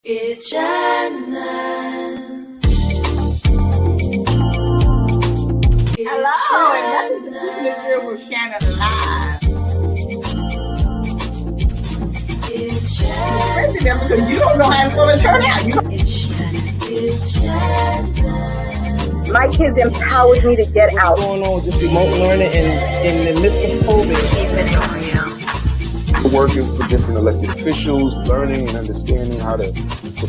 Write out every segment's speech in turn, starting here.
It's Shannon. Hello, and nothing to do with Shannon Live. It's Shannon. Because you don't know how it's going to turn out. It's Shannon. It's Shannon. My kids empowered me to get out. What's going on with this remote learning and in the midst of COVID? Working for different elected officials, learning and understanding how to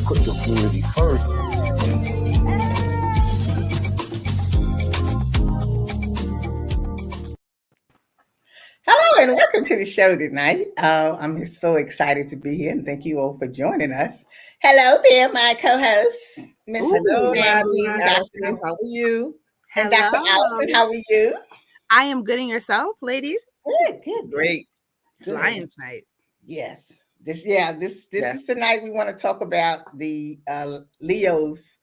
put your community first. Hello, and welcome to the show tonight. I'm so excited to be here, and thank you all for joining us. Hello there, my co-host, Miss Hello, Nancy, Allison. How are you? and Dr. Allison. How are you? I am good, and yourself, ladies? Good. Great. Flying tonight. Yes. This is the night we want to talk about the Leo's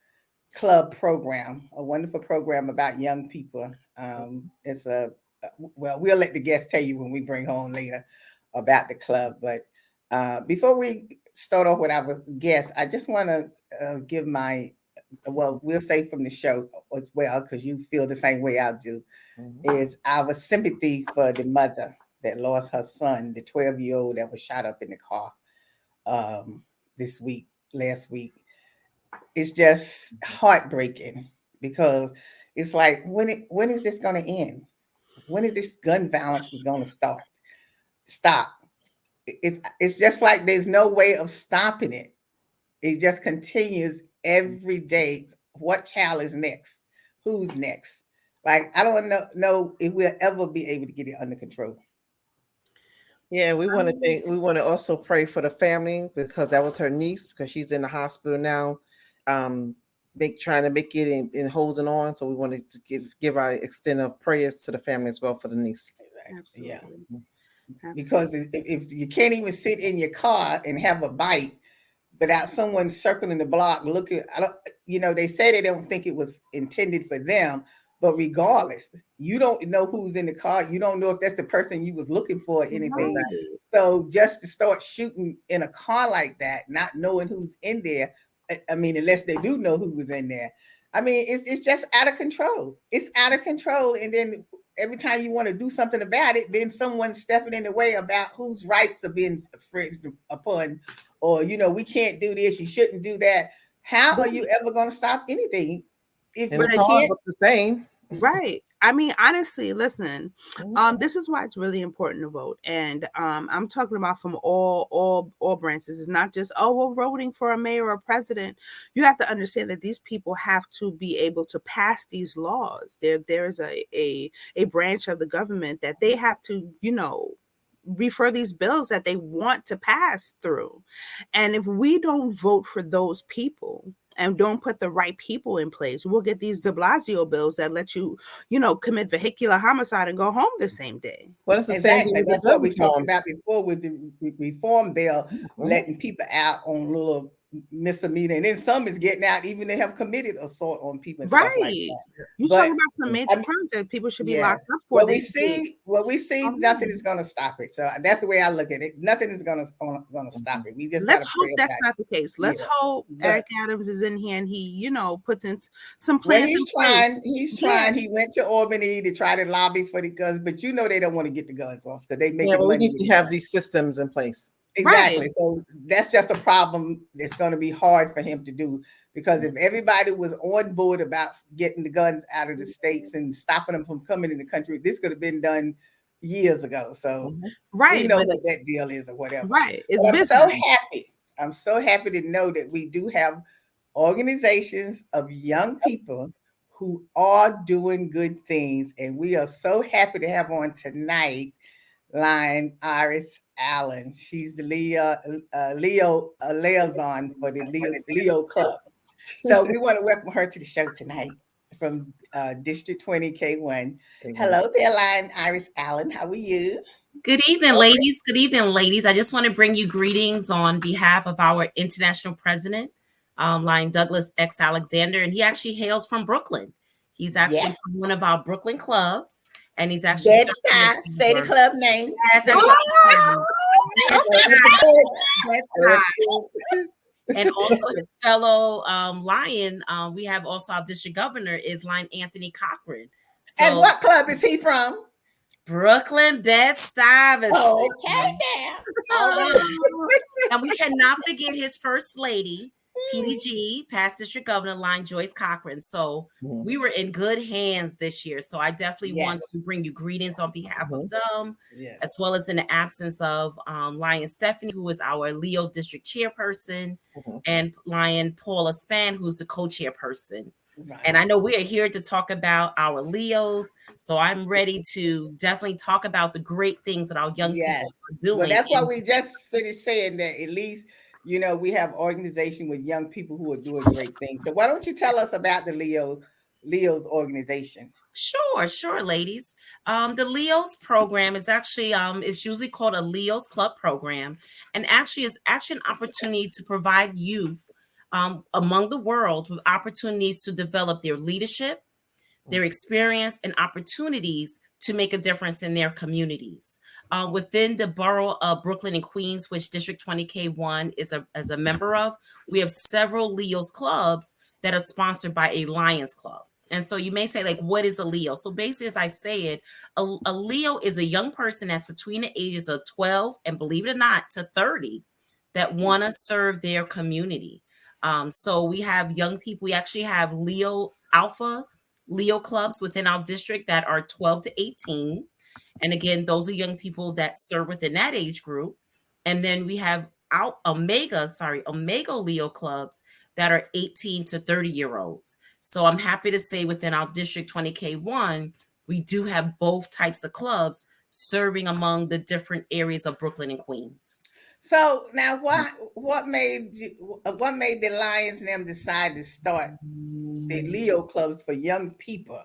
Club program, a wonderful program about young people. It's we'll let the guests tell you when we bring home later about the club. But before we start off with our guests, I just want to give we'll say from the show as well, because you feel the same way I do, is our sympathy for the mother that lost her son, the 12-year-old that was shot up in the car last week. It's just heartbreaking, because it's like, when is this going to end? When is this gun violence going to stop? It's just like there's no way of stopping it. It just continues every day. What child is next? Who's next? Like, I don't know if we'll ever be able to get it under control. Yeah, we want to also pray for the family, because that was her niece, because she's in the hospital now, trying to make it and holding on. So we wanted to give our extent of prayers to the family as well for the niece. Absolutely. Yeah. Because if you can't even sit in your car and have a bite without someone circling the block looking, they say they don't think it was intended for them, but regardless, you don't know who's in the car. You don't know if that's the person you was looking for or anything. Right. So just to start shooting in a car like that, not knowing who's in there, I mean, unless they do know who was in there. I mean, it's just out of control. It's out of control. And then every time you want to do something about it, then someone's stepping in the way about whose rights are being infringed upon, or, we can't do this, you shouldn't do that. How are you ever going to stop anything if And you the cars can't? look the same. Right. I mean, honestly, listen, this is why it's really important to vote. And I'm talking about from all branches. It's not just, we're voting for a mayor or a president. You have to understand that these people have to be able to pass these laws. There's a branch of the government that they have to, refer these bills that they want to pass through. And if we don't vote for those people and don't put the right people in place, we'll get these de Blasio bills that let you, commit vehicular homicide and go home the same day. Well, it's the same thing. That's what we talked about before, was the reform bill, letting people out on little misdemeanor, and then some is getting out even they have committed assault on people and stuff like that. You talking about some major crimes that people should be locked up for. What we see, nothing is going to stop it. So that's the way I look at it. Nothing is going to stop it. We just let's hope that's not the case. Let's hope Eric Adams is in here and he, puts in some plans. He's trying. He went to Albany to try to lobby for the guns, but they don't want to get the guns off because they make money. We need to have these systems in place. Exactly. Right. So that's just a problem that's going to be hard for him to do, because if everybody was on board about getting the guns out of the states and stopping them from coming in the country, this could have been done years ago. So we know what that deal is or whatever. Right. I'm so happy to know that we do have organizations of young people who are doing good things. And we are so happy to have on tonight Iris Allen. She's the Leo liaison for the Leo Club. So we want to welcome her to the show tonight from District 20 K1. Hello there, Iris Allen. How are you? Good evening, ladies. Good evening, ladies. I just want to bring you greetings on behalf of our international president, Douglas X. Alexander, and he actually hails from Brooklyn. He's actually from one of our Brooklyn clubs. And he's actually say the club name. Yes, And also his fellow Lion, we have also our district governor is Lion Anthony Cochran. And So what club is he from? Brooklyn Bed-Stuy. Okay, now. All right. And we cannot forget his first lady, PDG, past district governor, Lion Joyce Cochran. So we were in good hands this year. So I definitely want to bring you greetings on behalf of them, as well as in the absence of Lion Stephanie, who is our Leo district chairperson, and Lion Paula Span, who's the co-chairperson. Right. And I know we are here to talk about our Leos, so I'm ready to definitely talk about the great things that our young people are doing. Well, that's why we just finished saying that at least, you know, we have organization with young people who are doing great things. So why don't you tell us about the Leos organization? Sure, ladies. The Leos program is actually it's usually called a Leos Club program, and actually is an opportunity to provide youth among the world with opportunities to develop their leadership, their experience, and opportunities to make a difference in their communities. Within the borough of Brooklyn and Queens, which District 20K1 is a member of, we have several Leos clubs that are sponsored by a Lions Club. And so you may say, like, what is a Leo? So basically, as I say it, a Leo is a young person that's between the ages of 12 and, believe it or not, to 30 that want to serve their community. So we have young people. We actually have Leo Alpha Leo clubs within our district that are 12 to 18. And again, those are young people that serve within that age group. And then we have Omega Leo clubs that are 18 to 30-year-olds. So I'm happy to say within our District 20K1, we do have both types of clubs serving among the different areas of Brooklyn and Queens. So now, what made the Lions and them decide to start the Leo clubs for young people?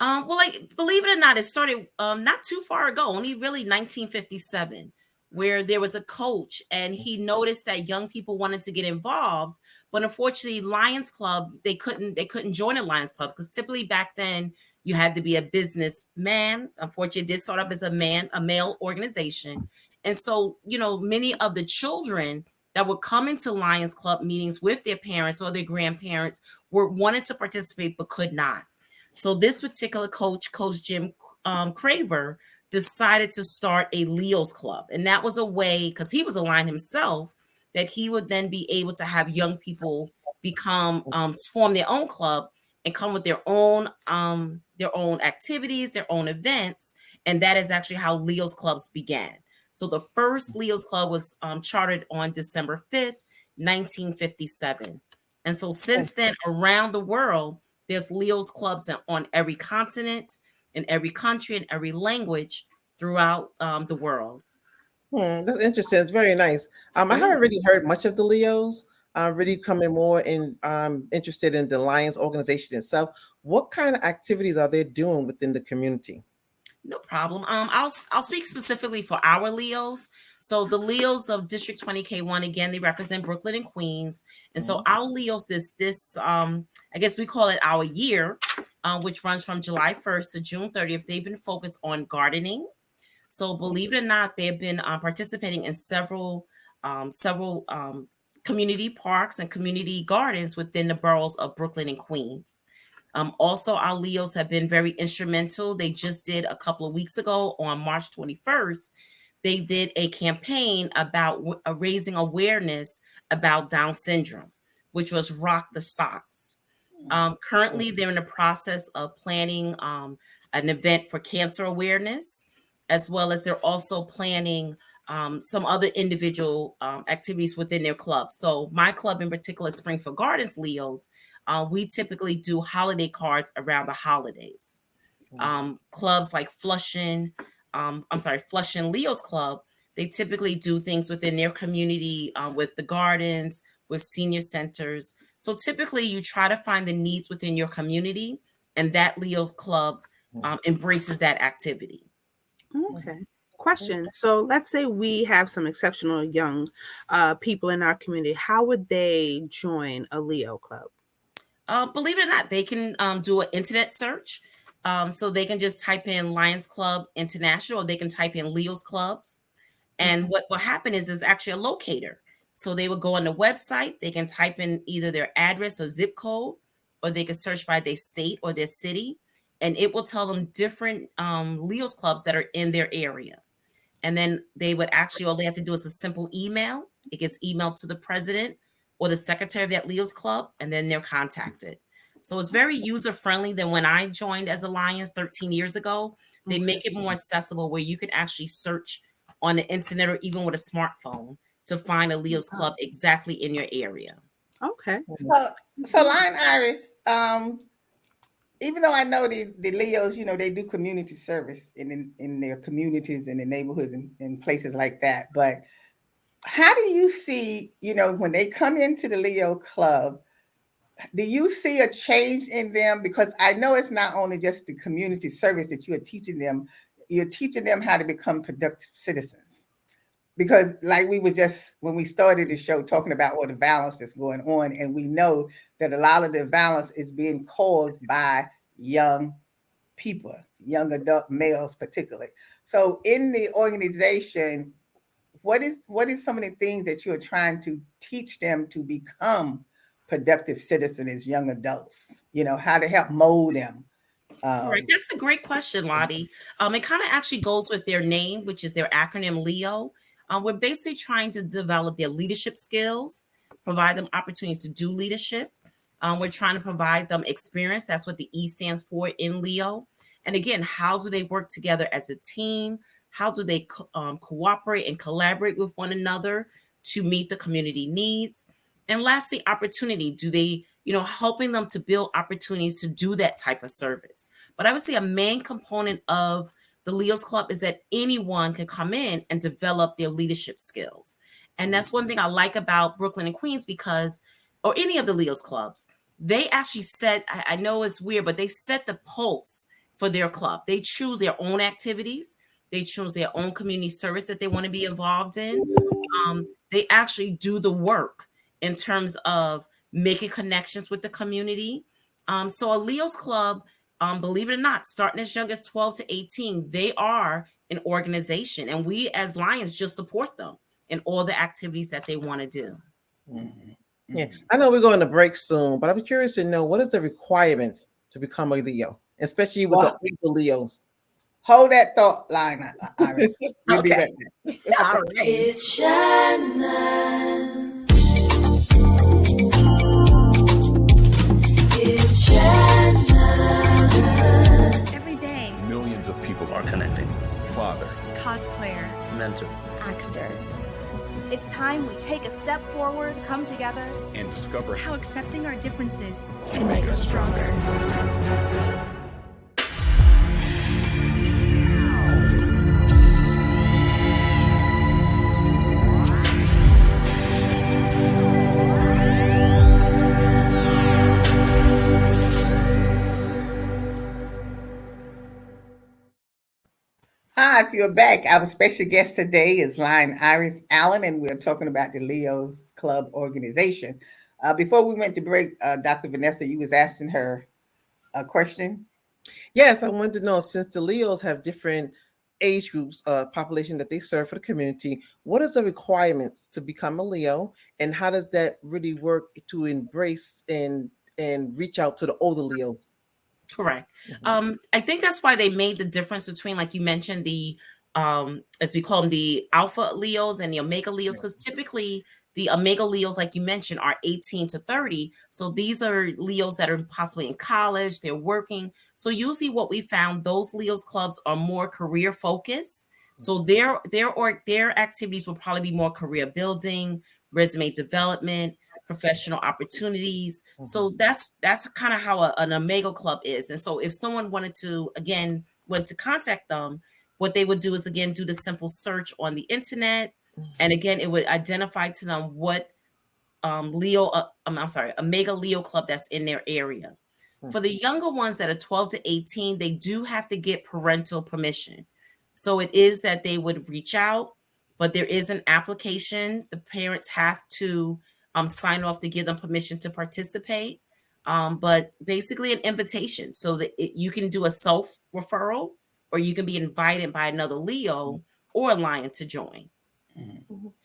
Well, like, believe it or not, it started not too far ago, only really 1957, where there was a coach and he noticed that young people wanted to get involved, but unfortunately, Lions Club, they couldn't join a Lions Club because typically back then you had to be a businessman. Unfortunately, it did start up as a male organization. And so, you know, many of the children that would come into Lions Club meetings with their parents or their grandparents wanted to participate but could not. So this particular Coach Jim Craver, decided to start a Leos Club. And that was a way, because he was a Lion himself, that he would then be able to have young people form their own club and come with their own activities, their own events. And that is actually how Leos Clubs began. So the first Leos Club was chartered on December 5th, 1957. And so since then, around the world, there's Leos Clubs on every continent, in every country, and every language throughout the world. That's interesting. It's very nice. I haven't really heard much of the Leos. I'm really coming more in interested in the Lions organization itself. What kind of activities are they doing within the community? No problem. I'll speak specifically for our Leos. So the Leos of District 20K1, again, they represent Brooklyn and Queens. And so our Leos, this I guess we call it our year, which runs from July 1st to June 30th. They've been focused on gardening. So believe it or not, they've been participating in several community parks and community gardens within the boroughs of Brooklyn and Queens. Also, our Leos have been very instrumental. They just did a couple of weeks ago on March 21st, they did a campaign about raising awareness about Down syndrome, which was Rock the Socks. Currently, they're in the process of planning an event for cancer awareness, as well as they're also planning some other individual activities within their club. So my club in particular, Springfield Gardens Leos, we typically do holiday cards around the holidays. Clubs like Flushing Leos Club, they typically do things within their community with the gardens, with senior centers. So typically you try to find the needs within your community, and that Leos Club embraces that activity. Okay. Question. So let's say we have some exceptional young people in our community. How would they join a Leo Club? Believe it or not, they can do an internet search. So they can just type in Lions Club International, or they can type in Leos Clubs. And what will happen is there's actually a locator So they would go on the website, they can type in either their address or zip code, or they can search by their state or their city, and it will tell them different Leo's clubs that are in their area. And then they would actually, all they have to do is a simple email. It gets emailed to the president or the secretary of that Leo's club, and then they're contacted. So it's very user friendly than when I joined as a Lions 13 years ago. They make it more accessible where you can actually search on the internet or even with a smartphone to find a Leo's club exactly in your area. Okay. So Lion Iris, even though I know the Leos, they do community service in their communities and in neighborhoods and places like that. But how do you see, when they come into the Leo Club, do you see a change in them? Because I know it's not only just the community service that you are teaching them, you're teaching them how to become productive citizens. Because like we were just, when we started the show, talking about all the violence that's going on, and we know that a lot of the violence is being caused by young people, young adult males particularly. So in the organization, what is some of the things that you're trying to teach them to become productive citizens as young adults? How to help mold them. Right. That's a great question, Lottie. It kind of actually goes with their name, which is their acronym LEO. We're basically trying to develop their leadership skills, provide them opportunities to do leadership. We're trying to provide them experience. That's what the E stands for in Leo. And again, how do they work together as a team? How do they cooperate and collaborate with one another to meet the community needs? And lastly, opportunity. Do they, helping them to build opportunities to do that type of service? But I would say a main component of the Leo's Club is that anyone can come in and develop their leadership skills. And that's one thing I like about Brooklyn and Queens, or any of the Leo's clubs, they actually set, I know it's weird, but they set the pulse for their club. They choose their own activities. They choose their own community service that they want to be involved in. They actually do the work in terms of making connections with the community. So a Leo's Club, believe it or not, starting as young as 12 to 18, they are an organization, and we as Lions just support them in all the activities that they want to do. Mm-hmm. Yeah, I know we're going to break soon, but I'm curious to know, what is the requirements to become a Leo, especially with the Leos? Hold that thought line, Iris. We'll be right back. All right. It's Shannon. It's Shannon. Every day, Millions of people are connecting. Father, cosplayer, mentor, actor. It's time we take a step forward, come together, and discover how accepting our differences can make us stronger. Hi, if you're back, our special guest today is Lion Iris Allen, and we're talking about the Leo's Club organization. Before we went to break, Dr. Vanessa, you was asking her a question. Yes, I wanted to know, since the Leos have different age groups, population that they serve for the community, what is the requirements to become a Leo, and how does that really work to embrace and reach out to the older Leos? Correct. I think that's why they made the difference between, like you mentioned, the as we call them, the alpha Leos and the omega Leos, because typically the omega Leos, like you mentioned, are 18 to 30. So these are Leos that are possibly in college, they're working. So usually what we found, those Leos clubs are more career focused. So their activities will probably be more career building, resume development, professional opportunities. So that's kind of how an omega club is. And so if someone wanted to contact them, what they would do is, again, do the simple search on the internet. And again, it would identify to them what omega Leo club that's in their area. For the younger ones that are 12 to 18, they do have to get parental permission. So it is that they would reach out, but there is an application. The parents have to sign off to give them permission to participate. But basically an invitation, so that you can do a self-referral, or you can be invited by another Leo or a Lion to join.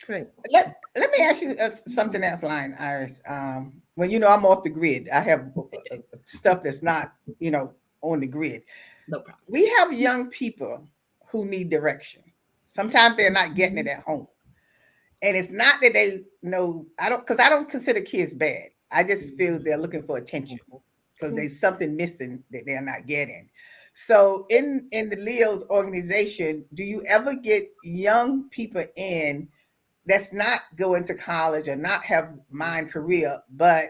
Great. Let me ask you something else, Line Iris. When I'm off the grid, I have stuff that's not on the grid. No problem. We have young people who need direction. Sometimes they're not getting it at home, and it's not that they know. I don't consider kids bad. I just feel they're looking for attention because there's something missing that they're not getting. So in the Leo's organization, do you ever get young people in that's not going to college or not have mind career, but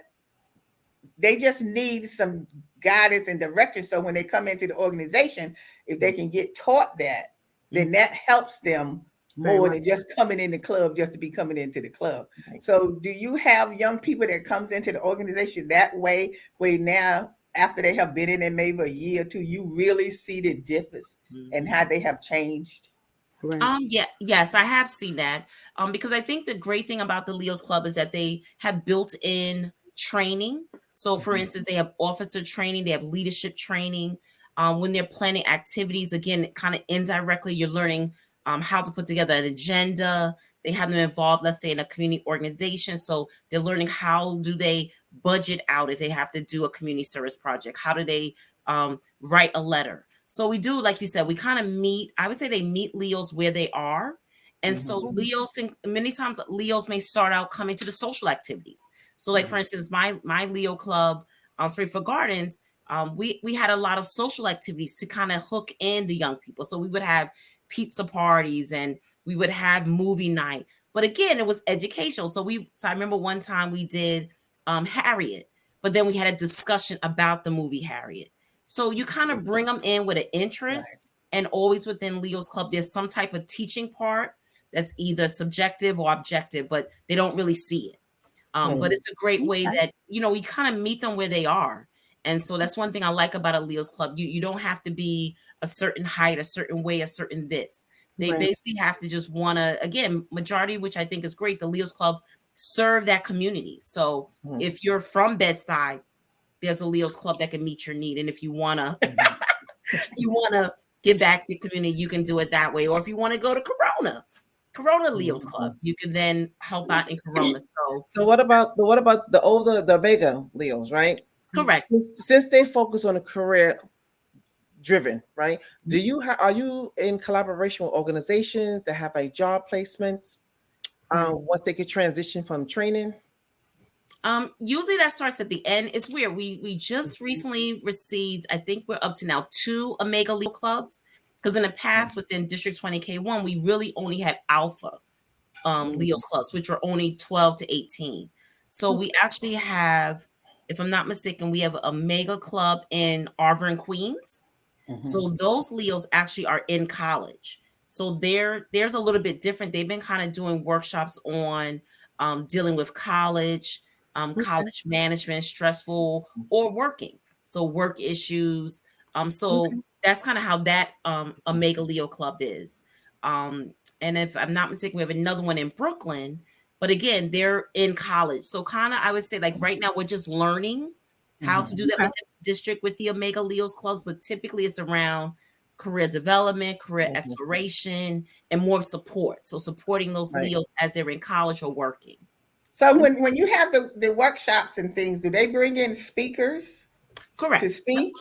they just need some guidance and direction? So when they come into the organization, if they can get taught that, then that helps them more than just coming in the club just to be coming into the club. So do you have young people that comes into the organization that way, where now after they have been in it maybe a year or two, you really see the difference and how they have changed? Yes, I have seen that. Because I think the great thing about the Leo's Club is that they have built-in training. So for instance, they have officer training, they have leadership training. When they're planning activities, again, kind of indirectly, you're learning how to put together an agenda. They have them involved, let's say, in a community organization. So they're learning how do they budget out if they have to do a community service project? How do they write a letter? So we do, like you said, we kind of meet, I would say they meet Leos where they are. And so Leos can, many times Leos may start out coming to the social activities. So like, for instance, my Leo club, Springfield Gardens, we had a lot of social activities to kind of hook in the young people. So we would have pizza parties and we would have movie night. But again, it was educational. So I remember one time we did Harriet, but then we had a discussion about the movie Harriet. So you kind of bring them in with an interest, and always within Leo's Club, there's some type of teaching part that's either subjective or objective, but they don't really see it. But it's a great way that, you kind of meet them where they are. And so that's one thing I like about a Leo's Club. You don't have to be a certain height, a certain way, a certain this. They basically have to just want to, again, majority, which I think is great, the Leo's Club serve that community. So if you're from Bed-Stuy, there's a Leo's Club that can meet your need. And if you want to give back to the community, you can do it that way. Or if you want to go to Corona Leo's Club, you can then help out in Corona. So what about the Omega Leos, right? Correct. Since they focus on a career driven, right? Are you in collaboration with organizations that have like job placements once they get transition from training? Usually that starts at the end. It's weird. We just recently received, I think we're up to now 2 Omega Leo clubs, because in the past within District 20K1, we really only had Alpha Leo's clubs, which were only 12 to 18. So we actually have, if I'm not mistaken, we have an Omega club in Arvin, Queens. So those Leos actually are in college. So there's a little bit different. They've been kind of doing workshops on dealing with college management, stressful or working. So work issues. So that's kind of how that Omega Leo Club is. And if I'm not mistaken, we have another one in Brooklyn, but again, they're in college. So kind of, I would say like right now, we're just learning how to do that within the district with the Omega Leo's clubs, but typically it's around career development, career exploration, and more support. So supporting those Leos as they're in college or working. So when you have the workshops and things, do they bring in speakers? Correct. To speak?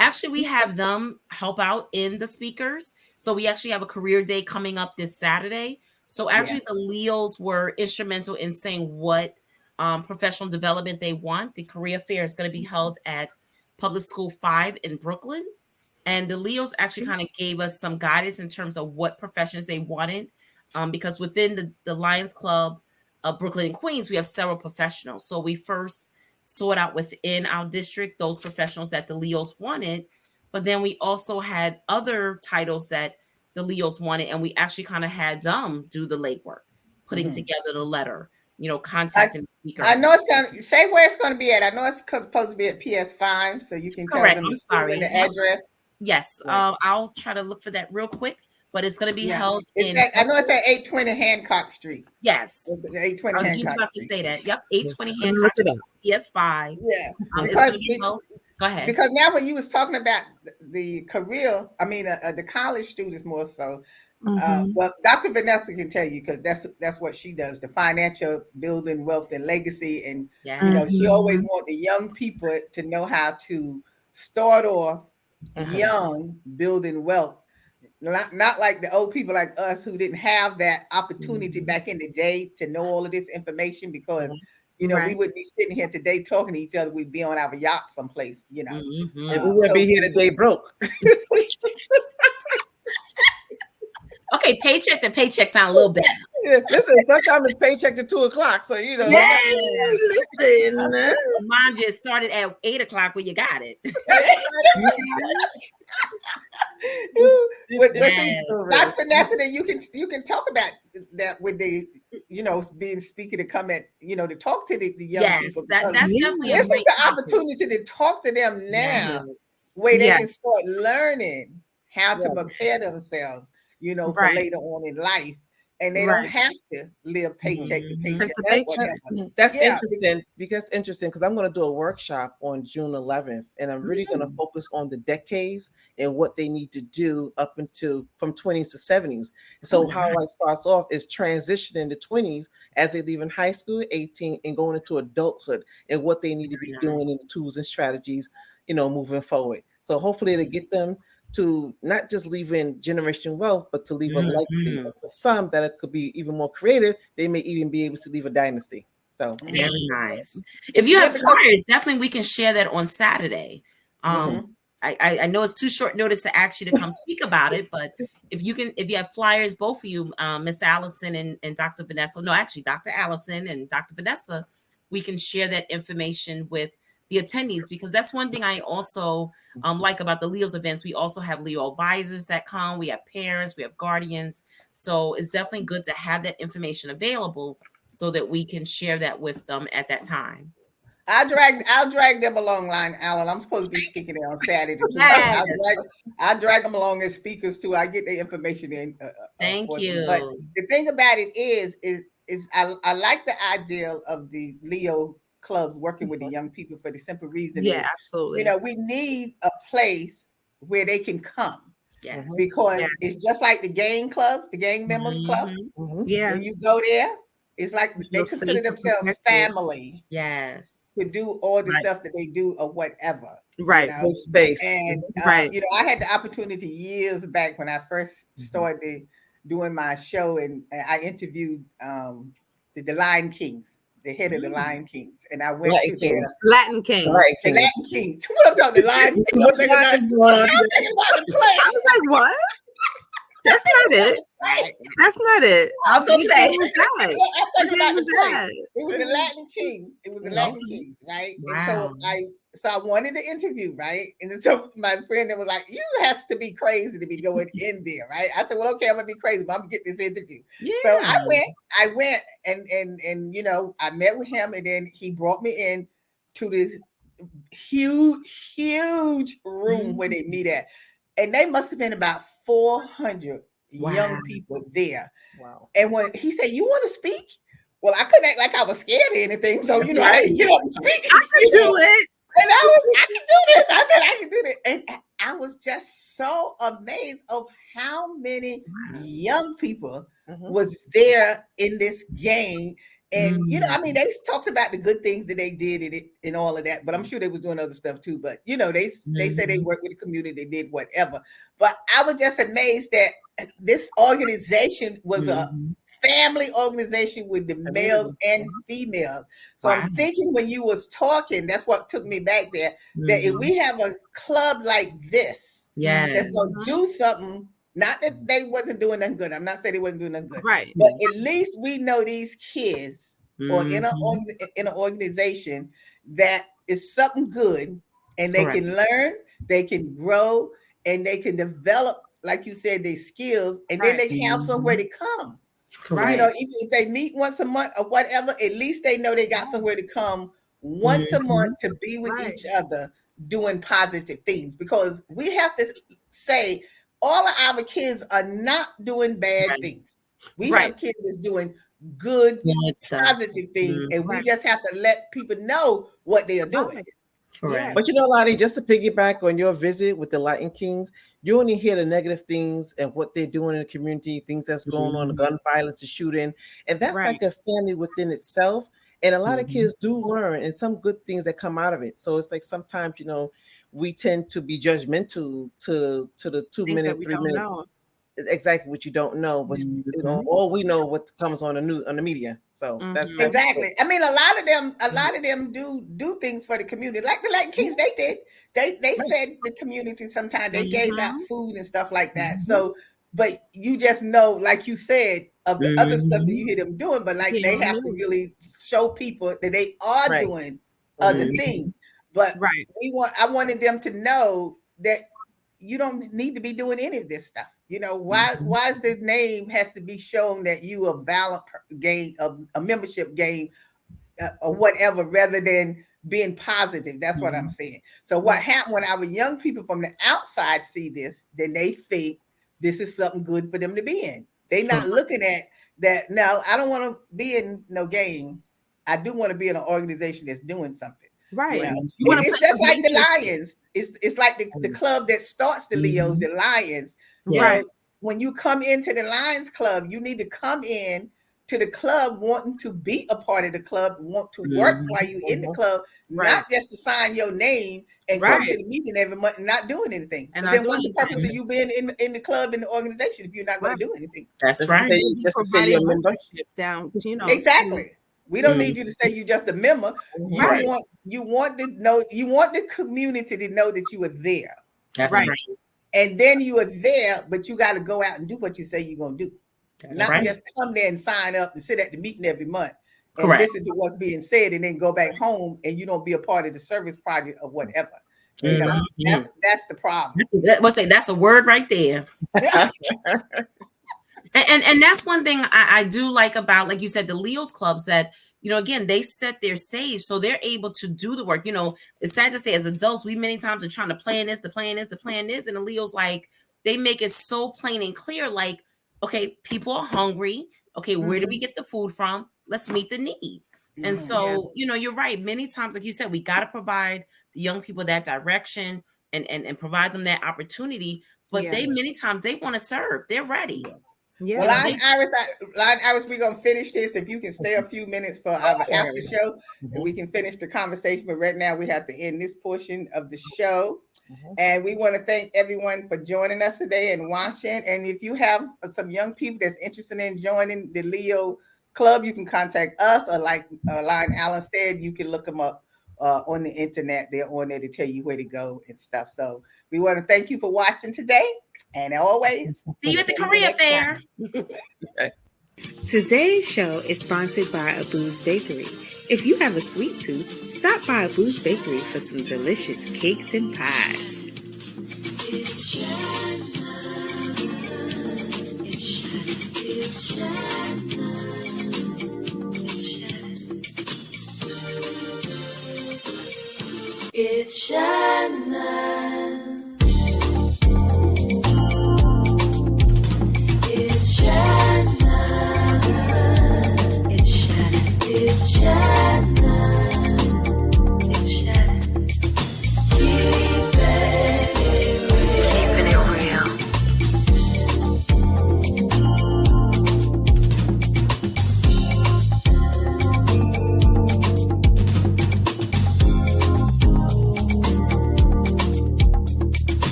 Actually, we have them help out in the speakers. So we actually have a career day coming up this Saturday. So actually the Leos were instrumental in saying what professional development they want. The career fair is going to be held at Public School 5 in Brooklyn. And the Leos actually kind of gave us some guidance in terms of what professions they wanted. Because within the Lions Club of Brooklyn and Queens, we have several professionals. So we first sort out within our district those professionals that the Leos wanted. But then we also had other titles that the Leos wanted. And we actually kind of had them do the legwork, putting together the letter, contacting the speaker. I know it's going to say where it's going to be at. I know it's supposed to be at PS5, so you can tell them the school and the address. Yes, I'll try to look for that real quick, but it's going to be held in. I know it's at 820 Hancock Street. Yes, it's at 820 I was Hancock just about Street. to say that. Yep, 820 Hancock Street. PS5. Yeah, go ahead. Because now when you was talking about the career, I mean the college students more so, Well, Dr. Vanessa can tell you because that's what she does, the financial building wealth and legacy. And Yeah. you know, she always want the young people to know how to start off young, building wealth. Not like the old people like us who didn't have that opportunity back in the day to know all of this information because you know we wouldn't be sitting here today talking to each other. We'd be on our yacht someplace, you know. And we wouldn't be here today broke. Okay, paycheck to paycheck sound a little better. Yeah, listen, sometimes it's paycheck to 2:00, so you know. Listen, Mine just started at 8:00 when you got it. But see, Dr. Vanessa, then you can talk about that with the, you know, being speaker to come at, you know, to talk to the young people. That's definitely this is the opportunity to talk to them now, where they can start learning how to prepare themselves, you know, for later on in life. And they don't have to live paycheck to paycheck. That's interesting because I'm going to do a workshop on June 11th, and I'm really going to focus on the decades and what they need to do up until from 20s to 70s. So how it starts off is transitioning to 20s as they leave in high school, 18, and going into adulthood and what they need to be doing in the tools and strategies, you know, moving forward. So hopefully to get them to not just leave in generation wealth, but to leave a legacy. For some that it could be even more creative, they may even be able to leave a dynasty. So very nice. If you have flyers, definitely we can share that on Saturday. I know it's too short notice to ask you to come speak about it, but if you have flyers, both of you, Miss Allison and Dr. Vanessa, no, actually Dr. Allison and Dr. Vanessa, we can share that information with the attendees, because that's one thing I also like about the Leo's events. We also have Leo advisors that come. We have parents, we have guardians. So it's definitely good to have that information available so that we can share that with them at that time. I'll drag them along, Alan. I'm supposed to be speaking there on Saturday too. Yes. I'll drag them along as speakers too. I get the information in. Thank you. But the thing about it is I like the idea of the Leo clubs working with the young people for the simple reason absolutely. You know, we need a place where they can come. Yes. Because it's just like the gang clubs, the gang members club. Yeah. When you go there, it's like they consider themselves family. Yes. To do all the stuff that they do or whatever. Right. You know? Space. And you know, I had the opportunity years back when I first started doing my show, and I interviewed the Lion Kings. The head of the Lion Kings, and I went to their Latin Kings. The Latin Kings. What I'm talking about, the Lion Kings. I'm thinking about the play. I was like, what? That's not it. That's not it. I was gonna say it was the Latin Kings. It was the Latin Kings, right? Wow. And so I wanted to interview, right? And so my friend was like, "You have to be crazy to be going in there, right?" I said, "Well, okay, I'm gonna be crazy, but I'm gonna get this interview." Yeah. So I went, and you know, I met with him, and then he brought me in to this huge room where they meet at, and they must have been about 400 young people there. Wow. And when he said, "You want to speak?" Well, I couldn't act like I was scared or anything, so you know, I didn't get up and speak. I could do it. And I can do this. I said I can do this. And I was just so amazed of how many young people was there in this game. And you know, I mean, they talked about the good things that they did in it and all of that, but I'm sure they was doing other stuff too. But you know, they said they worked with the community, they did whatever. But I was just amazed that this organization was a family organization with the males and females. So I'm thinking when you was talking, that's what took me back there, that if we have a club like this, that's gonna do something, not that they wasn't doing nothing good. I'm not saying they wasn't doing nothing good. Right. But at least we know these kids or in an organization that is something good, and they can learn, they can grow, and they can develop, like you said, their skills, and then they have somewhere to come. Correct. You know, if they meet once a month or whatever, at least they know they got somewhere to come once a month to be with each other doing positive things. Because we have to say all of our kids are not doing bad things. We have kids that's doing good positive things, and we just have to let people know what they are doing. Correct. But you know, Lottie, just to piggyback on your visit with the Latin Kings, you only hear the negative things and what they're doing in the community, things that's going on, the gun violence, the shooting, and that's like a family within itself. And a lot of kids do learn, and some good things that come out of it. So it's like sometimes, you know, we tend to be judgmental to the 2 minute, 3 minute. Exactly what you don't know, but you know, all we know what comes on the news, on the media. So that's exactly. I mean, a lot of them do things for the community, like the Latin Kings. They did. They fed the community. Sometimes they gave out food and stuff like that. So, but you just know, like you said, of the other stuff that you hear them doing, but like they have to really show people that they are doing other things. But I wanted them to know that you don't need to be doing any of this stuff. You know, why is the name has to be shown that you a valid gain, a membership gain, or whatever, rather than being positive. That's what I'm saying. So what happened when our young people from the outside see this, then they think this is something good for them to be in. They're not looking at that. No, I don't want to be in no game. I do want to be in an organization that's doing something. Right. You know? It's just like the Lions. It's like the club that starts the Leos, the Lions. Right. When you come into the Lions Club, you need to come in to the club wanting to be a part of the club, want to work while you're in the club, not just to sign your name and come to the meeting every month and not doing anything. And then what's the purpose of you being in the club, in the organization, if you're not going to do anything? That's right. Just to say you're a member. Down, you know. Exactly. We don't need you to say you're just a member. You want to know, you want the community to know that you are there. That's right. And then you are there, but you got to go out and do what you say you're going to do. Not just come there and sign up and sit at the meeting every month and listen to what's being said and then go back home and you don't be a part of the service project or whatever. You know, that's the problem. That's a word right there. And that's one thing I do like about, like you said, the Leos clubs, that, you know, again, they set their stage so they're able to do the work. You know, it's sad to say, as adults, we many times are trying to plan this, and the Leos, like, they make it so plain and clear, like, okay, people are hungry. Okay, where do we get the food from? Let's meet the need. And so, you know, you're right. Many times, like you said, we got to provide the young people that direction and provide them that opportunity. But they many times they want to serve. They're ready. Yeah. Well, Line Iris, we're gonna finish this. If you can stay a few minutes for our after show, and we can finish the conversation. But right now, we have to end this portion of the show. And we want to thank everyone for joining us today and watching. And if you have some young people that's interested in joining the Leo Club, you can contact us, or like Line Allen said, you can look them up on the internet. They're on there to tell you where to go and stuff. So we want to thank you for watching today. And always, see you at the Korea Fair. Today's show is sponsored by Abu's Bakery. If you have a sweet tooth, stop by Abu's Bakery for some delicious cakes and pies. It's Shannon. It's Shannon. It's Shannon. It's Shannon. It's Shannon. Keeping it real.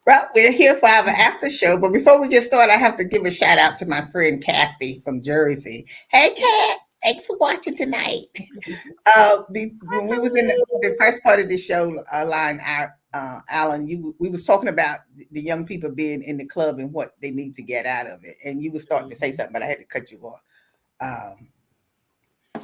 Well, we're here for our after show, but before we get started, I have to give a shout out to my friend Kathy from Jersey. Hey, Kat, thanks for watching tonight. When we was in the first part of the show, Alan, we was talking about the young people being in the club and what they need to get out of it, and you were starting to say something, but I had to cut you off.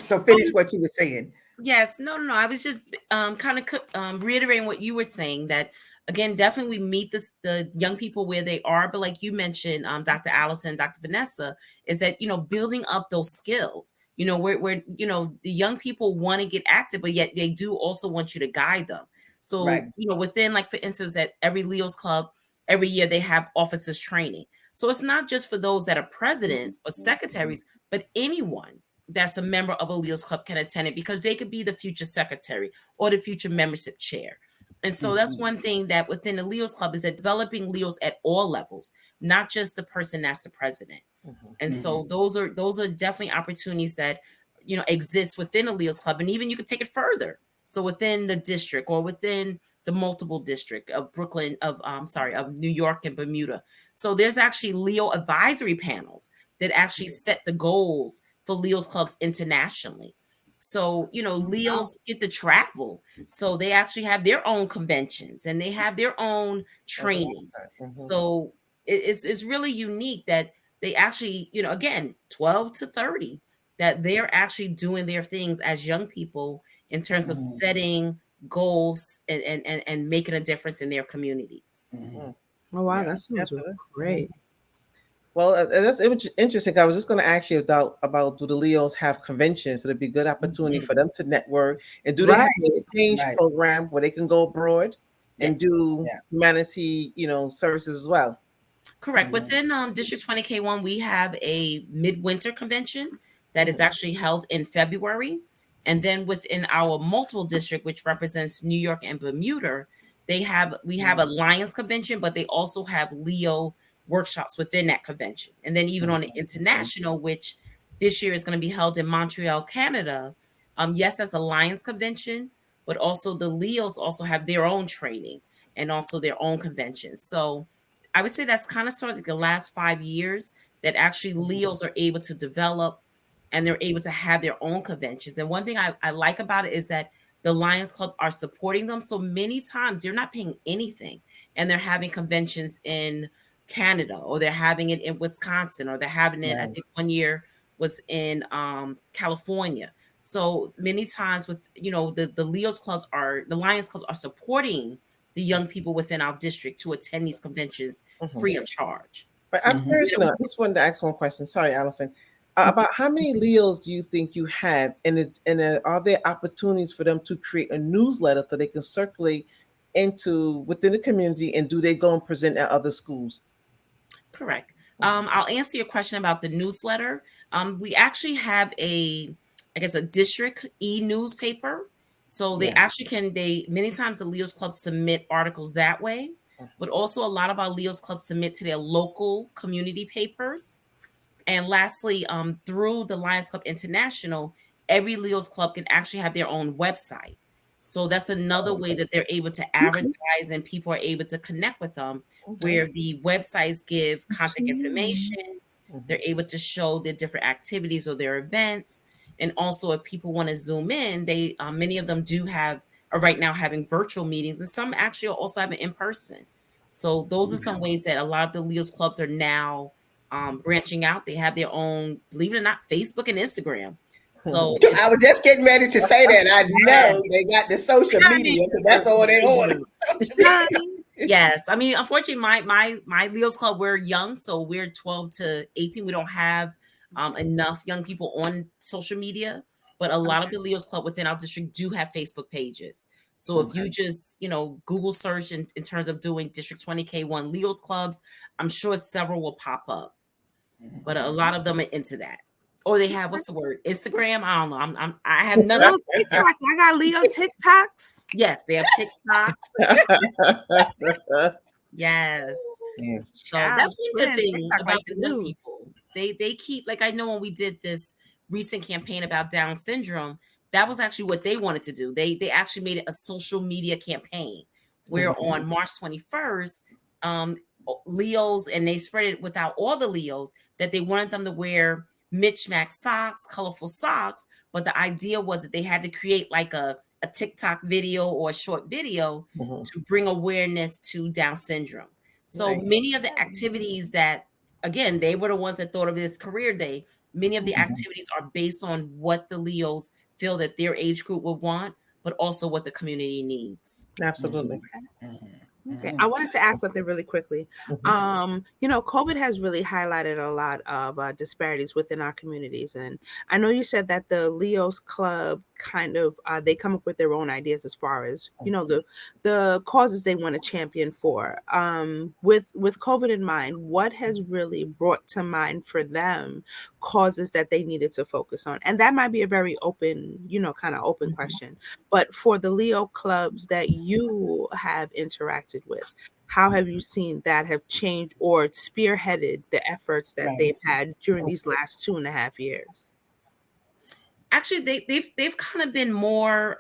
So finish what you were saying. Yes, no. I was just kind of reiterating what you were saying, that again, definitely we meet the young people where they are, but like you mentioned, Dr. Allison, Dr. Vanessa, is that, you know, building up those skills. You know, where you know, the young people want to get active, but yet they do also want you to guide them. So, you know, within, like, for instance, at every Leo's Club, every year they have officers training. So it's not just for those that are presidents or secretaries, but anyone that's a member of a Leo's Club can attend it, because they could be the future secretary or the future membership chair. And so that's one thing that within the Leo's Club is that developing Leos at all levels, not just the person that's the president. And so those are definitely opportunities that, you know, exist within the Leo's Club. And even you could take it further. So within the district or within the multiple district of Brooklyn, of New York and Bermuda. So there's actually Leo advisory panels that actually set the goals for Leo's Clubs internationally. So, you know, Leos get to travel. So they actually have their own conventions and they have their own trainings. So it's really unique that they actually, you know, again, 12 to 30, that they're actually doing their things as young people in terms of setting goals and making a difference in their communities. Oh, wow. That sounds great. Well, that's interesting. I was just going to ask you about do the Leos have conventions? So it'd be a good opportunity for them to network. And do they have an exchange program where they can go abroad and do humanity, you know, services as well? Correct. Within District 20K1, we have a midwinter convention that is actually held in February. And then within our multiple district, which represents New York and Bermuda, we have a Lions convention, but they also have Leo workshops within that convention. And then even on the international, which this year is going to be held in Montreal, Canada. Yes, that's a Lions convention, but also the Leos also have their own training and also their own conventions. So I would say that's kind of sort of like the last 5 years that actually Leos are able to develop and they're able to have their own conventions. And one thing I like about it is that the Lions Club are supporting them. So many times they're not paying anything and they're having conventions in Canada, or they're having it in Wisconsin, or they're having it, I think one year was in California. So many times with, you know, the Lions Clubs are supporting the young people within our district to attend these conventions free of charge. But I'm curious, I just wanted to ask one question. Sorry, Allison. About how many Leos do you think you have? And are there opportunities for them to create a newsletter so they can circulate within the community, and do they go and present at other schools? Correct. I'll answer your question about the newsletter. We actually have a district e-newspaper. So they many times the Leos Club submit articles that way, but also a lot of our Leos Clubs submit to their local community papers. And lastly, through the Lions Club International, every Leos Club can actually have their own website. So that's another way that they're able to advertise and people are able to connect with them, where the websites give contact information. They're able to show their different activities or their events. And also if people want to Zoom in, they many of them are right now having virtual meetings, and some actually are also having in person. So those are some ways that a lot of the Leos Clubs are now branching out. They have their own, believe it or not, Facebook and Instagram. So I was just getting ready to say that. I know they got the social media because that's all they on. Yes, I mean, unfortunately, my Leos Club, we're young, so we're 12 to 18. We don't have enough young people on social media, but a lot of the Leos Club within our district do have Facebook pages. So if you just, you know, Google search in terms of doing District 20K1 Leos Clubs, I'm sure several will pop up, but a lot of them are into that. Or they have, what's the word? Instagram? I don't know. I have none of TikTok. I got Leo TikToks. Yes, they have TikTok. Yes. So that's one good thing about the young people. They keep, like, I know when we did this recent campaign about Down syndrome, that was actually what they wanted to do. They actually made it a social media campaign where on March 21st, Leos, and they spread it without all the Leos, that they wanted them to wear mismatched socks, colorful socks. But the idea was that they had to create like a TikTok video or a short video to bring awareness to Down syndrome. So many of the activities that, again, they were the ones that thought of this career day. Many of the activities are based on what the Leos feel that their age group would want, but also what the community needs. Absolutely. Okay. I wanted to ask something really quickly. COVID has really highlighted a lot of disparities within our communities. And I know you said that the Leo's Club kind of, they come up with their own ideas as far as, the causes they want to champion for. With COVID in mind, what has really brought to mind for them causes that they needed to focus on? And that might be a very open, kind of open question. But for the Leo clubs that you have interacted with, how have you seen that have changed or spearheaded the efforts that they've had during these last 2.5 years? Actually, they've kind of been more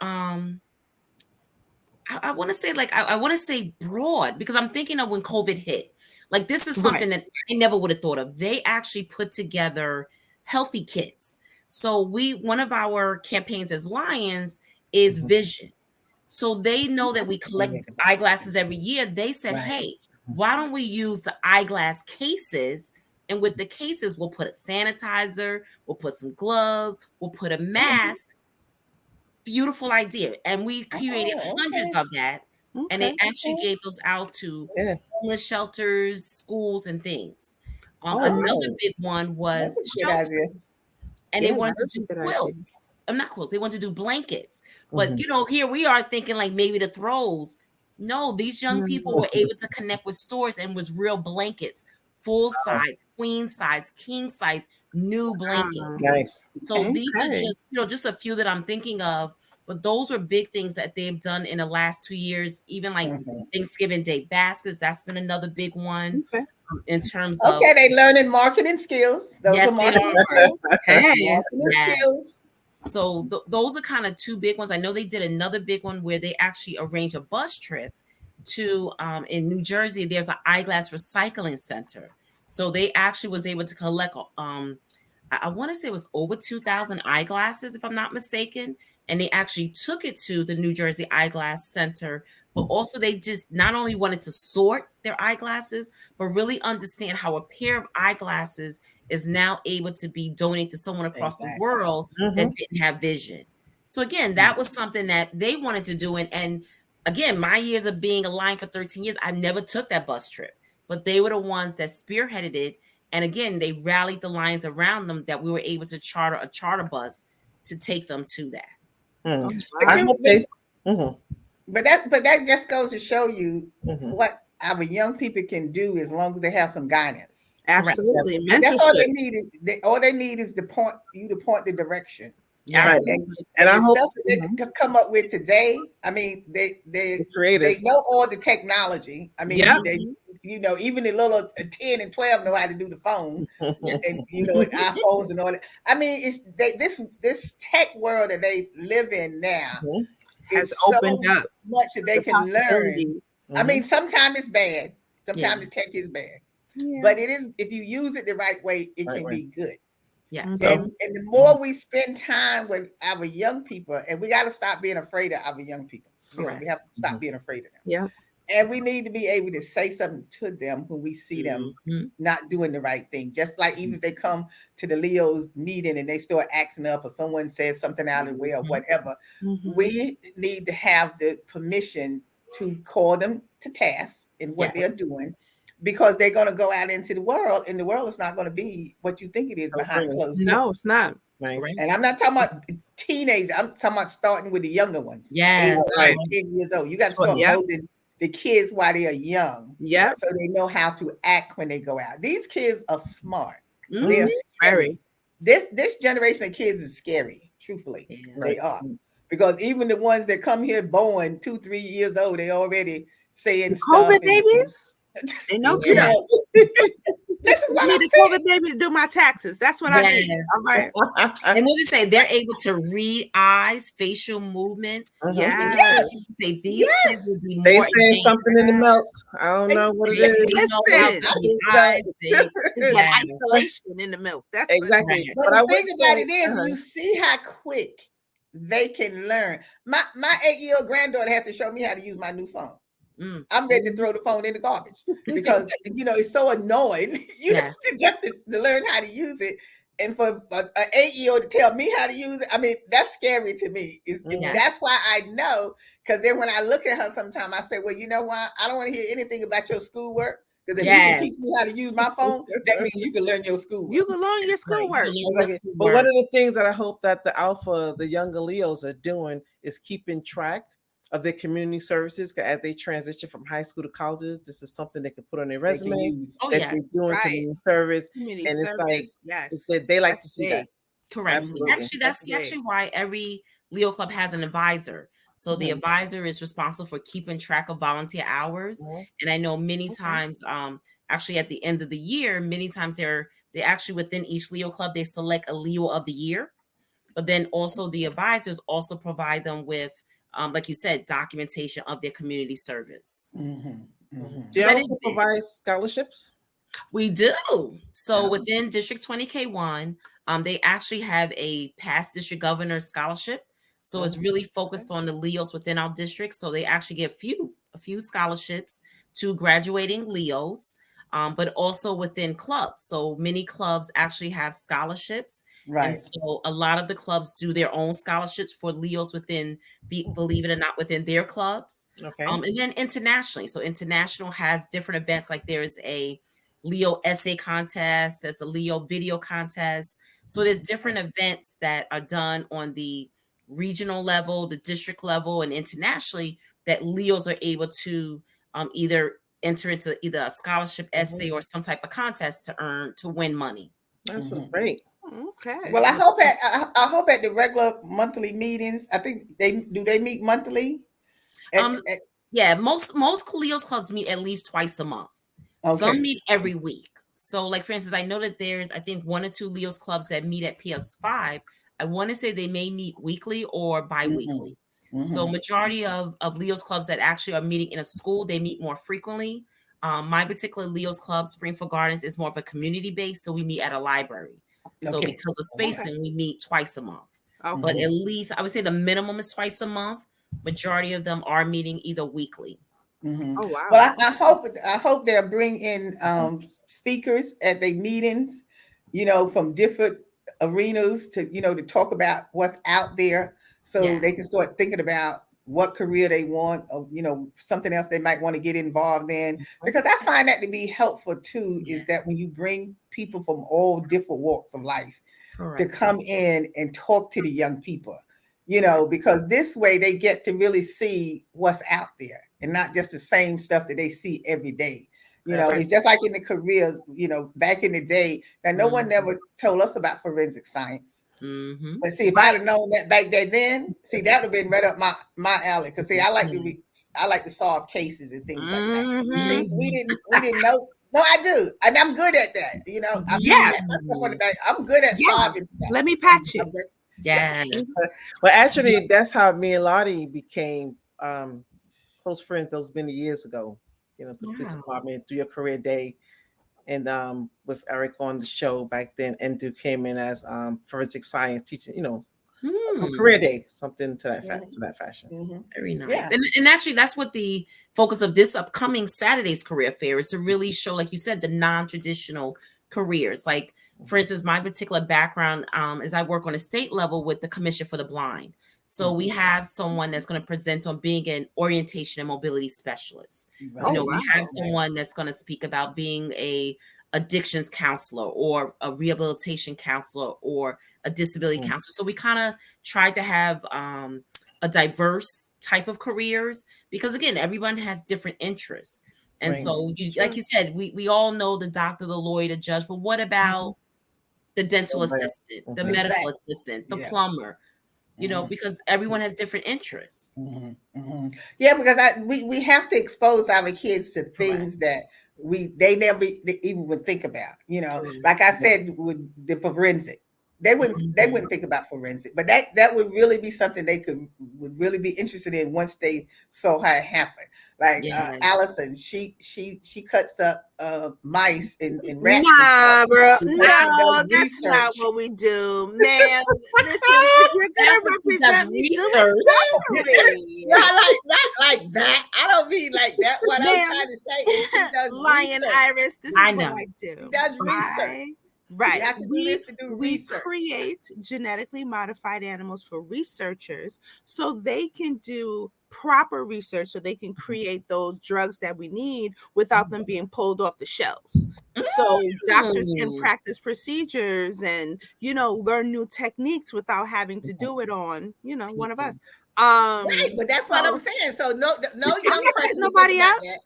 I want to say I want to say broad, because I'm thinking of when COVID hit. Like, this is something that I never would have thought of. They actually put together Healthy Kids. So one of our campaigns as Lions is vision. So they know that we collect eyeglasses every year. They said, hey, why don't we use the eyeglass cases? And with the cases, we'll put a sanitizer, we'll put some gloves, we'll put a mask. Beautiful idea. And we created hundreds of that. And they actually gave those out to homeless shelters, schools, and things. Another big one was shelters. And they wanted to do quilts. Not quilts. They wanted to do blankets. But, here we are thinking like maybe the throws. No, these young people were able to connect with stores and was real blankets, full size, queen size, king size, new blankets. Nice. So these are just, just a few that I'm thinking of. But those were big things that they've done in the last 2 years. Even like Thanksgiving Day baskets, that's been another big one. In terms of they learning marketing skills. Those are marketing skills. Skills. So those are kind of two big ones. I know they did another big one where they actually arranged a bus trip to in New Jersey. There's an eyeglass recycling center. So they actually was able to collect I want to say it was over 2,000 eyeglasses, if I'm not mistaken. And they actually took it to the New Jersey Eyeglass Center. But also they just not only wanted to sort their eyeglasses, but really understand how a pair of eyeglasses is now able to be donated to someone across the world that didn't have vision. So again, that was something that they wanted to do. And again, my years of being a Lion for 13 years, I never took that bus trip, but they were the ones that spearheaded it. And again, they rallied the Lions around them that we were able to charter a charter bus to take them to that. But that just goes to show you what our young people can do as long as they have some guidance. Absolutely. That's all they need is to point the direction. Right. And I hope they can come up with today. I mean, they creative. They know all the technology. I mean, even the little 10 and 12 know how to do the phone, and and iPhones and all that. I mean, this tech world that they live in now has opened up much that they can learn. I mean, sometimes it's bad. Sometimes the tech is bad, but it is, if you use it the right way, it can be good. Yes. And the more we spend time with our young people, and we got to stop being afraid of our young people. We have to stop being afraid of them. Yeah. And we need to be able to say something to them when we see them not doing the right thing. Just like even if they come to the Leo's meeting and they start acting up, or someone says something out of the way or whatever, we need to have the permission to call them to task in what they're doing, because they're going to go out into the world, and the world is not going to be what you think it is behind closed doors. No, it's not. Right. And I'm not talking about teenagers. I'm talking about starting with the younger ones. Yes. 8, 10 years old. You got to start molding the kids while they are young. Yeah. So they know how to act when they go out. These kids are smart. They're scary. This generation of kids is scary, truthfully. They are. Because even the ones that come here born 2, 3 years old, they already saying stuff. COVID babies? They know too. This is what I need a COVID baby to do my taxes. That's what I need. All right. And what they say, they're able to read eyes, facial movement. Yes. Say these kids will be They more saying something in the milk. I don't know what it is. Isolation in the milk. That's exactly. But the thing about it is, you see how quick they can learn. My 8-year-old granddaughter has to show me how to use my new phone. I'm ready to throw the phone in the garbage because it's so annoying. Just to learn how to use it. And for an 8-year-old to tell me how to use it, I mean, that's scary to me. That's why I know, because then when I look at her sometimes, I say, well, you know what? I don't want to hear anything about your schoolwork. Because if you can teach me how to use my phone, that means you can learn your schoolwork. You can learn your schoolwork. But one of the things that I hope that the younger Leos are doing is keeping track of their community services as they transition from high school to colleges. This is something they can put on their resume that they're doing community service. Community and service, it's like they like to see that. Correct. Absolutely. Actually, that's actually why every Leo Club has an advisor. So the advisor is responsible for keeping track of volunteer hours. And I know many times, actually at the end of the year, many times they actually within each Leo Club, they select a Leo of the year. But then also the advisors also provide them with, like you said, documentation of their community service. Do you also provide scholarships? We do. So within District 20K1, they actually have a past district governor scholarship. So it's really focused on the Leos within our district. So they actually get a few scholarships to graduating Leos, but also within clubs. So many clubs actually have scholarships. Right. And so a lot of the clubs do their own scholarships for Leos within, believe it or not, within their clubs. Okay. And then internationally. So international has different events, like there's a Leo essay contest, there's a Leo video contest. So there's different events that are done on the regional level, the district level, and internationally that Leos are able to either enter into either a scholarship essay or some type of contest to win money. That's great. Okay. Well, I hope at the regular monthly meetings, I think they meet monthly. Yeah, most Leos clubs meet at least twice a month. Okay. Some meet every week. So, like for instance, I know that there's I think 1 or 2 Leos clubs that meet at PS5. I want to say they may meet weekly or bi-weekly. So majority of Leos clubs that actually are meeting in a school, they meet more frequently. My particular Leos club, Springfield Gardens, is more of a community base. So we meet at a library. So because of spacing, we meet twice a month. But at least I would say the minimum is twice a month. Majority of them are meeting either weekly. Oh wow. Well, I hope they'll bring in speakers at their meetings, from different arenas to to talk about what's out there, so they can start thinking about what career they want, or something else they might want to get involved in. Because I find that to be helpful too, is that when you bring people from all different walks of life to come in and talk to the young people, because this way they get to really see what's out there and not just the same stuff that they see every day. It's just like in the careers, back in the day, that no one never told us about forensic science. But see, if I'd have known that back then, see, that would have been right up my alley. Because see, I like to solve cases and things like that. See, we didn't know. No, I do, and I'm good at that. I'm good at solving stuff. Let me patch you. Yes. Well, actually, that's how me and Lottie became close friends those many years ago. The police department through your career day, and with Eric on the show back then, Endu came in as forensic science teacher. Career day, something to that fashion. Very nice. And actually, that's what the focus of this upcoming Saturday's career fair is, to really show, like you said, the non-traditional careers. Like, for instance, my particular background is I work on a state level with the Commission for the Blind. So we have someone that's going to present on being an orientation and mobility specialist. We have someone that's going to speak about being a addictions counselor or a rehabilitation counselor or a disability counselor. So we kind of try to have a diverse type of careers, because again, everyone has different interests. And so like you said, we all know the doctor, the lawyer, the judge, but what about the dental assistant, the medical assistant, the plumber? Because everyone has different interests. Yeah, because we have to expose our kids to things that they never even would think about. Like I said, with the forensic, they wouldn't think about forensic, but that would really be something they would really be interested in once they saw how it happened. Like Allison, she cuts up mice and rats. Nah, bro, no, that's not what we do, man. Listen, if you're gonna represent me, not like that. I don't mean like that. What I'm trying to say is she does Lion research. Iris, this is what I do. She does research. Right. You have to do this to do We research. create genetically modified animals for researchers so they can do proper research, so they can create those drugs that we need without them being pulled off the shelves. So doctors can Mm. practice procedures and, you know, learn new techniques without having to do it on, you know, one of us. Right, but that's what I'm so- saying. So no I'm young not person cutting would think nobody about up. that.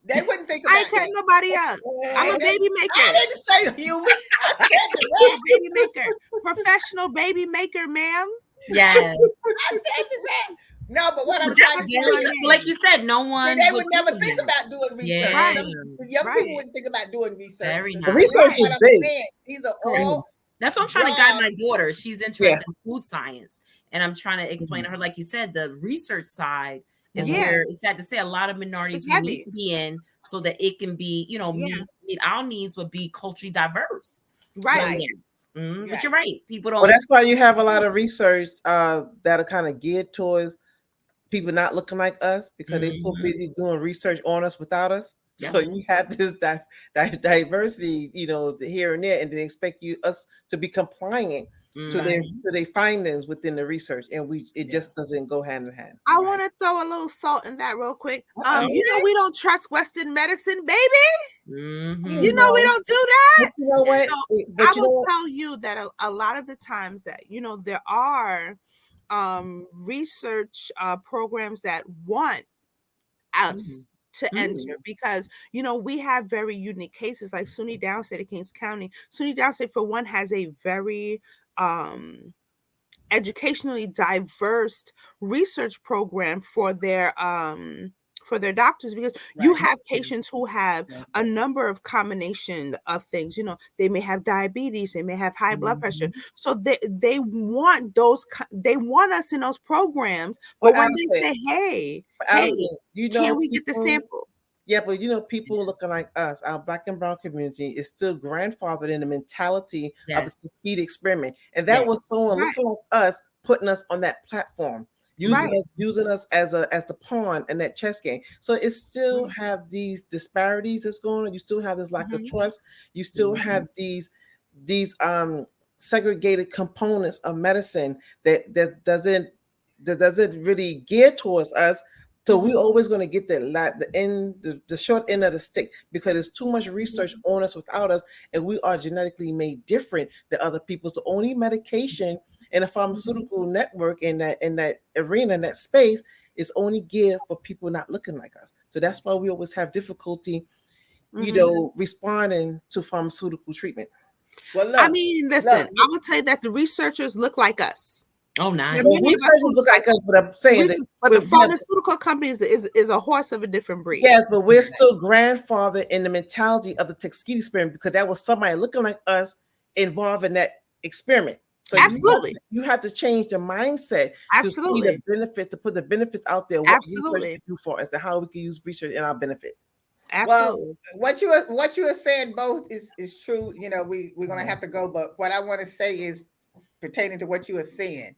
They wouldn't think I about ain't cutting that. nobody up. I'm a baby maker. I didn't say human. I said the I'm a rat. baby maker. Professional baby maker, ma'am. Yes. I said the rat. No, but what I'm But trying that's to say my is, name. So like you said, no see, one they would would never of think that. about doing research. Yeah. Some young Right. people wouldn't think about doing research. Very So nice. The that's research what is I'm big. saying. These are all That's what I'm trying to guide my jobs. daughter. She's interested in food science. And I'm trying to explain to her, like you said, the research side is Yeah. where it's sad to say a lot of minorities It's we need heavy. to be in so that it can be, you know, Yeah. meet our needs would be culturally diverse. Right. So, Right. yes. But Right. you're right. People Well, don't. that's why you have a lot of research that are kind of geared towards people not looking like us because they're so Mhm. busy doing research on us without us. So Yeah. you have this diversity, you know, here and there, and they expect us to be compliant to their findings within the research, and it just doesn't go hand in hand. I want to throw a little salt in that real quick. Uh-oh. You know we don't trust Western medicine, baby. Mhm. You know we don't do that. But you know what? So But I you know will what? tell you that a lot of the times that, you know, there are research programs that want us to enter because, you know, we have very unique cases like SUNY Downstate of Kings County. SUNY Downstate, for one, has a very educationally diverse research program for their doctors, because you Right. have patients who have a number of combination of things. You know, they may have diabetes, they may have high blood pressure, so they want they want us in those programs. But Well, when they Allison, say, hey, Allison, you know, can we get the people- sample? Yeah, but you know, people looking like us, our Black and Brown community, is still grandfathered in the mentality of the Tuskegee experiment, and that was someone looking like us, putting us on that platform, using us as the pawn in that chess game. So it still have these disparities that's going on. You still have this lack of trust. You still have these segregated components of medicine that doesn't really gear towards us. So we're always going to get the short end of the stick because there's too much research on us without us, and we are genetically made different than other people. So only medication in a pharmaceutical network in that arena, in that space, is only geared for people not looking like us. So that's why we always have difficulty, you know, responding to pharmaceutical treatment. Well, look, I mean, listen, I will tell you that the researchers look like us. Oh, nice. Well, researchers look like us, but I'm saying that. But the pharmaceutical companies is a horse of a different breed. Yes, but we're still grandfathered in the mentality of the Tuskegee experiment because that was somebody looking like us involved in that experiment. So absolutely, you have to change the mindset to see the benefits, to put the benefits out there. What research can do for us and how we can use research in our benefit. Absolutely. Well, what you are saying both is true. You know, we're gonna have to go, but what I want to say is pertaining to what you are saying.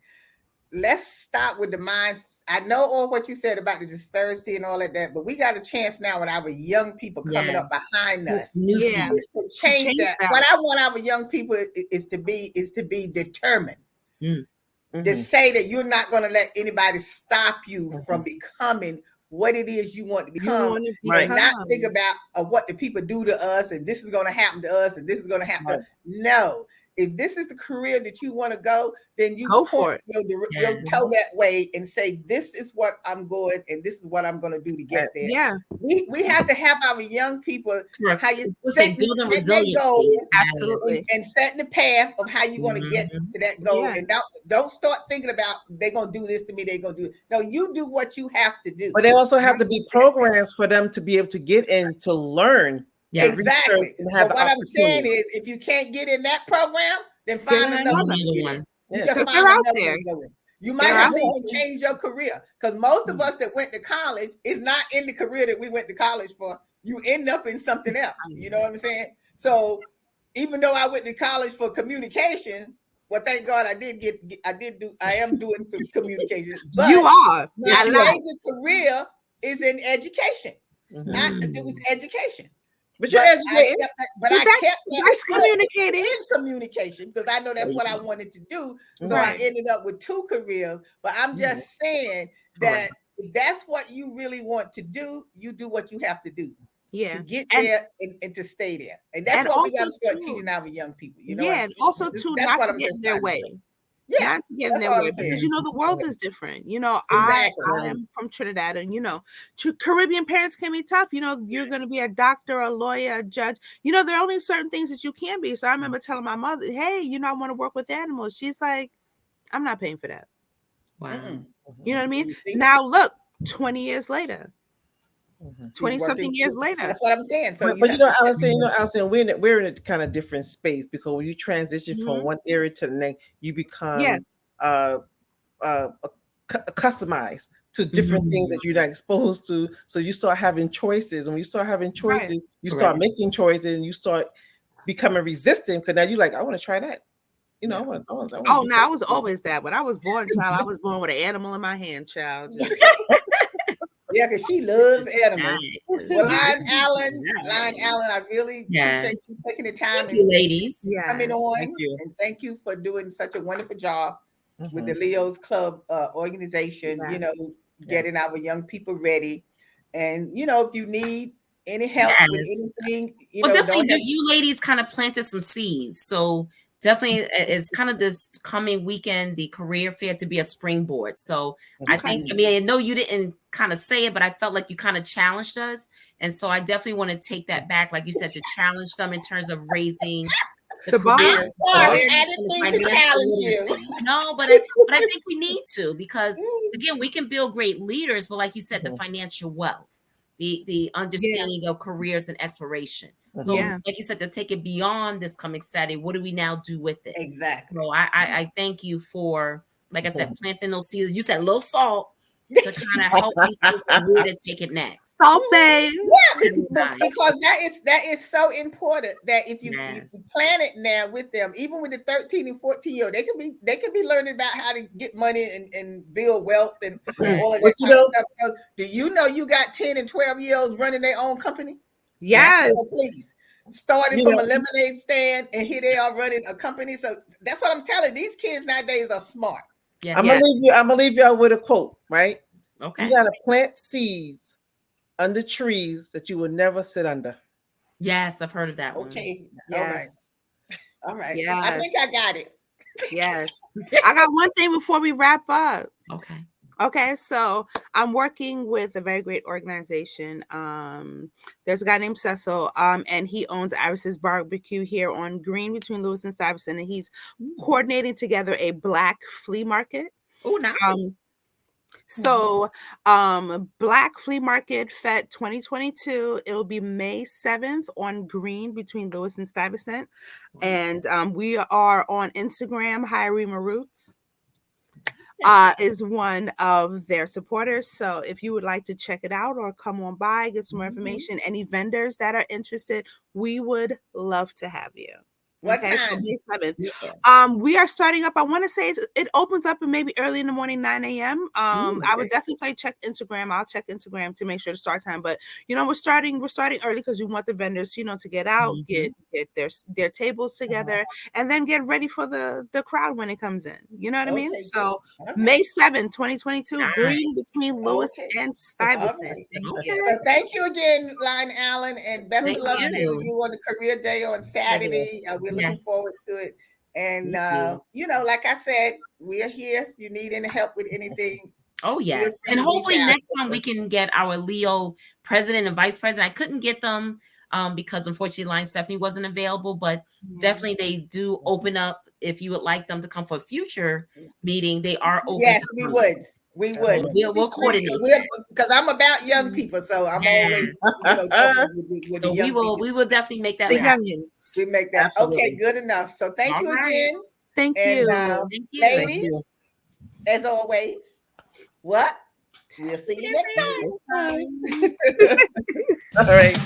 Let's start with the minds. I know all what you said about the disparity and all of that, but we got a chance now with our young people coming up behind us. To change that. What I want our young people is to be determined. To say that you're not going to let anybody stop you from becoming what it is you want to become, and not think about what the people do to us, and this is going to happen to us, and this is going to happen to us. No. If this is the career that you want to go, then you go for it. Your toe that way and say, this is what I'm going and this is what I'm going to do to get there. Yeah. We have to have our young people how you set their goal, absolutely, and setting the path of how you're going to get to that goal. And don't start thinking about they're going to do this to me, they're going to do it. No, you do what you have to do. But they also have to be programs for them to be able to get in to learn. Exactly. But what I'm saying is, if you can't get in that program, then find another one. You can find another one. You might have to even change your career, because most of us that went to college is not in the career that we went to college for. You end up in something else. You know what I'm saying? So even though I went to college for communication, well, thank God I am doing some communication. But you are. My major career is in education. It was education. But you're I educated. kept that, but I That's- kept that that's good communicating. in communication because I know that's what I wanted to do. So Right. I ended up with 2 careers. But I'm just saying that if that's what you really want to do, you do what you have to do Yeah. to get And- there and to stay there. And that's and what we got to also start too- teaching our young people. You know, Yeah, and also This- too, that's not what to I'm get in just their trying to way. say. Yeah, Not to get in that's their all way I'm because saying. the world is different. Exactly. I am from Trinidad, and Caribbean parents can be tough. You're going to be a doctor, a lawyer, a judge. There are only certain things that you can be. So I remember telling my mother, "Hey, I want to work with animals." She's like, "I'm not paying for that." Wow. You know what I mean? You see? Now look, 20 years later, She's 20 something working- years later. That's what I'm saying. So But have to- Allison, we're in a kind of different space because when you transition from Mhm. one area to the next, you become Yeah. customized to different things that you're not exposed to. So you start having choices, and when you start having choices, you start making choices, and you start becoming resistant because now you're like, I want to try that. I want. Oh, do no, I something. was always that. When I was born, child, I was born with an animal in my hand, child. Just- Yeah, because she loves animals. Nice. Well, Lion Allen, I really appreciate Yes. you taking the time Thank you, and ladies. coming Yes. on. Thank you. And thank you for doing such a wonderful job with Mhm. the Leo's Club organization, Yeah. getting Yes. our young people ready. And, if you need any help with Yes. anything, Well, don't definitely, hesitate. you ladies kind of planted some seeds. So definitely, it's kind of this coming weekend, the career fair to be a springboard. So I think, I know you didn't kind of say it, but I felt like you kind of challenged us. And so I definitely want to take that back, like you said, to challenge them in terms of raising The bar. career I'm sorry, awareness I and didn't the mean to financial challenge you. literacy. No, but I think we need to, because again, we can build great leaders, but like you said, the financial wealth, the understanding of careers and exploration. So Yeah. like you said, to take it beyond this coming Saturday, what do we now do with it? Exactly. So I thank you for, like I said, planting those seeds. You said a little salt to kind of help me think of where to take it next. Salt Bay. Yeah, Nice. because that is so important that if you Yes. plan it now with them, even with the 13 and 14-year-old, they could be learning about how to get money and build wealth and all of that kind of stuff. Because do you know you got 10 and 12-year-olds running their own company? Yes. So please, starting from a lemonade stand, and here they are running a company. So that's what I'm telling. These kids nowadays are smart. Yes. I'm gonna leave y'all with a quote, right? Okay. You gotta plant seeds under trees that you will never sit under. Yes, I've heard of that one. Okay. Yes. All right. I Yes. think I got it. Yes. I got one thing before we wrap up. Okay. Okay, so I'm working with a very great organization. There's a guy named Cecil, and he owns Iris's Barbecue here on Green between Lewis and Stuyvesant, and he's coordinating together a Black flea market. Oh, nice. So, Black Flea Market Fete 2022. It'll be May 7th on Green between Lewis and Stuyvesant, and we are on Instagram. Hirema Roots is one of their supporters. So, if you would like to check it out or come on by, get some more information, any vendors that are interested, we would love to have you. What Okay, so time? May 7th. Yeah. We are starting up. I want to say it opens up in maybe early in the morning, 9 a.m. I would definitely tell you check Instagram. I'll check Instagram to make sure the start time. But we're starting early because we want the vendors, to get out, get their tables together, and then get ready for the crowd when it comes in. You know what I mean? Okay, So Okay. May 7th, 2022, Nice. Green between Lewis Okay. and Stuyvesant. Okay. Okay. So thank you again, Lion Allen, and best Thank of luck to you. you on the career day on Saturday. We're looking Yes. forward to it. And Thank like I said, we're here. If you need any help with anything, Oh, yes. free And to hopefully reach out. next time we can get our Leo president and vice president. I couldn't get them because unfortunately Lion Stephanie wasn't available, but definitely they do open up if you would like them to come for a future meeting. They are open. Yes, to we come. would. We So would. we'll coordinate. Because I'm about young people, so I'm Yes. always talking with So the young people. we will definitely make that The happen. youngins. We make that. Absolutely. Okay, good enough. So thank All you right. again. Thank And you. Thank you. Thank ladies, you. as always, what? We'll see you next time. All right.